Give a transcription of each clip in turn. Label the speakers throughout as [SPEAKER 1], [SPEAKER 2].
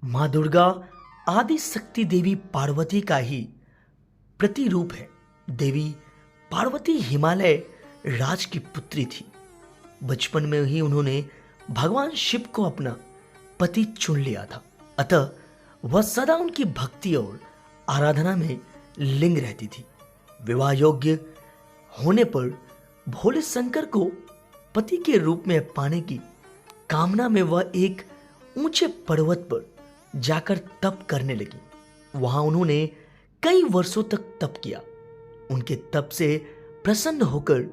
[SPEAKER 1] माँ दुर्गा आदि शक्ति देवी पार्वती का ही प्रतिरूप है। देवी पार्वती हिमालय राज की पुत्री थी। बचपन में ही उन्होंने भगवान शिव को अपना पति चुन लिया था, अतः वह सदा उनकी भक्ति और आराधना में लीन रहती थी। विवाह योग्य होने पर भोले शंकर को पति के रूप में पाने की कामना में वह एक ऊंचे पर्वत पर जाकर तप करने लगी। वहां उन्होंने कई वर्षों तक तप किया। उनके तप से प्रसन्न होकर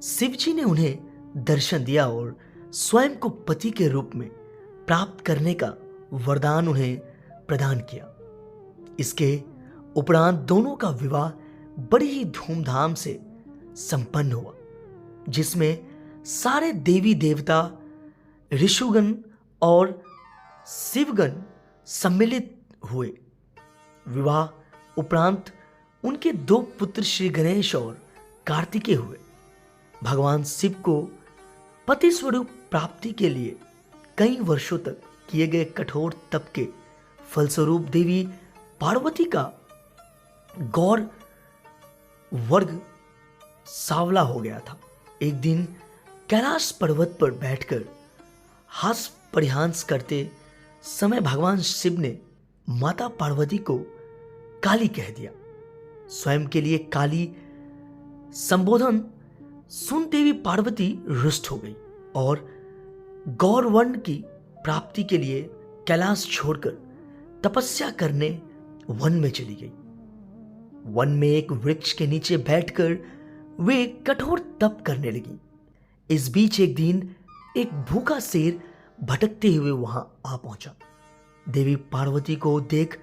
[SPEAKER 1] शिवजी ने उन्हें दर्शन दिया और स्वयं को पति के रूप में प्राप्त करने का वरदान उन्हें प्रदान किया। इसके उपरांत दोनों का विवाह बड़ी ही धूमधाम से संपन्न हुआ, जिसमें सारे देवी देवता, ऋषिगण और शिवगण सम्मिलित हुए। विवाह उपरांत उनके दो पुत्र श्री गणेश और कार्तिकेय हुए। भगवान शिव को पति स्वरूप प्राप्ति के लिए कई वर्षों तक किए गए कठोर तप के फलस्वरूप देवी पार्वती का गौर वर्ग सांवला हो गया था। एक दिन कैलाश पर्वत पर बैठकर हास परिहास करते समय भगवान शिव ने माता पार्वती को काली कह दिया। स्वयं के लिए काली संबोधन सुन देवी पार्वती रुष्ट हो गई और गौरवर्ण की प्राप्ति के लिए कैलाश छोड़कर तपस्या करने वन में चली गई। वन में एक वृक्ष के नीचे बैठकर वे कठोर तप करने लगी। इस बीच एक दिन एक भूखा शेर भटकते हुए वहां आ पहुंचा। देवी पार्वती को देख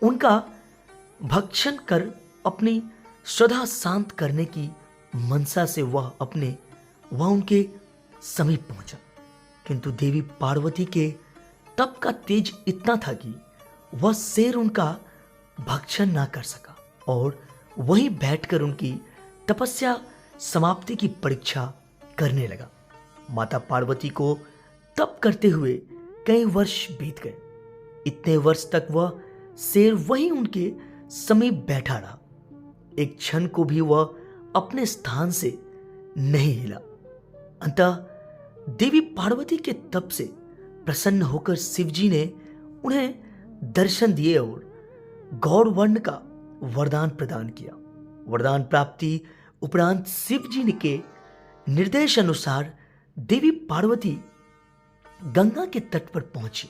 [SPEAKER 1] उनका भक्षण कर अपनी श्रद्धा शांत करने की मनसा से वह उनके समीप पहुंचा, किंतु देवी पार्वती के तप का तेज इतना था कि वह शेर उनका भक्षण ना कर सका और वहीं बैठकर उनकी तपस्या समाप्ति की परीक्षा करने लगा। माता पार्वती को तप करते हुए कई वर्ष बीत गए। इतने वर्ष तक वह शेर वहीं उनके समीप बैठा रहा। एक क्षण को भी वह अपने स्थान से नहीं हिला। अंतः देवी पार्वती के तप से प्रसन्न होकर शिवजी ने उन्हें दर्शन दिए और गौरवर्ण का वरदान प्रदान किया। वरदान प्राप्ति उपरांत शिवजी के निर्देश अनुसार देवी पार्वती गंगा के तट पर पहुंची।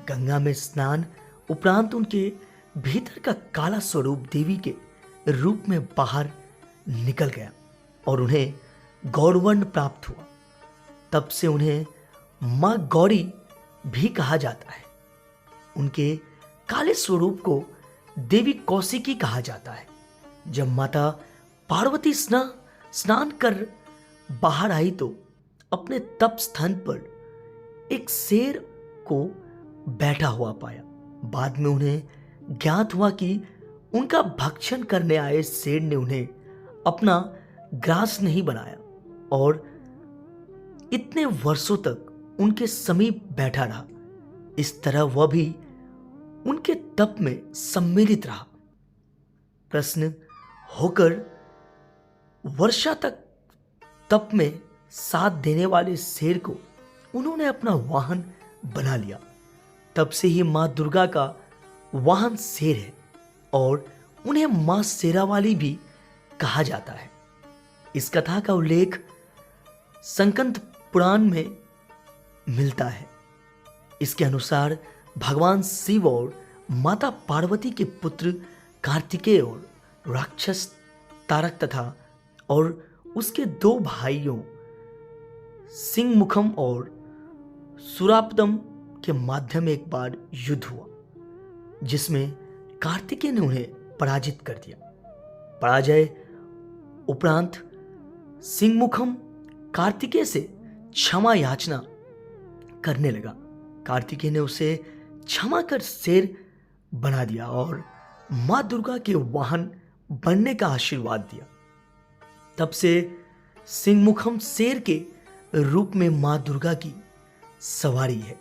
[SPEAKER 1] गंगा में स्नान उपरांत उनके भीतर का काला स्वरूप देवी के रूप में बाहर निकल गया और उन्हें गौरवर्ण प्राप्त हुआ। तब से उन्हें मां गौरी भी कहा जाता है। उनके काले स्वरूप को देवी कौशिकी कहा जाता है। जब माता पार्वती स्नान कर बाहर आई तो अपने तप स्थान पर एक शेर को बैठा हुआ पाया। बाद में उन्हें ज्ञात हुआ कि उनका भक्षण करने आए शेर ने उन्हें अपना ग्रास नहीं बनाया और इतने वर्षों तक उनके समीप बैठा रहा। इस तरह वह भी उनके तप में सम्मिलित रहा। प्रश्न होकर वर्षा तक तप में साथ देने वाले शेर को उन्होंने अपना वाहन बना लिया। तब से ही मां दुर्गा का वाहन शेर है और उन्हें मां शेरावाली भी कहा जाता है। इस कथा का उल्लेख संकंद पुराण में मिलता है। इसके अनुसार भगवान शिव और माता पार्वती के पुत्र कार्तिकेय और राक्षस तारक तथा और उसके दो भाइयों सिंहमुखम और सुरापदम के माध्यम एक बार युद्ध हुआ, जिसमें कार्तिकेय ने उन्हें पराजित कर दिया। पराजय उपरांत सिंहमुखम कार्तिकेय से क्षमा याचना करने लगा। कार्तिकेय ने उसे क्षमा कर शेर बना दिया और मां दुर्गा के वाहन बनने का आशीर्वाद दिया। तब से सिंहमुखम शेर के रूप में मां दुर्गा की सवारी है।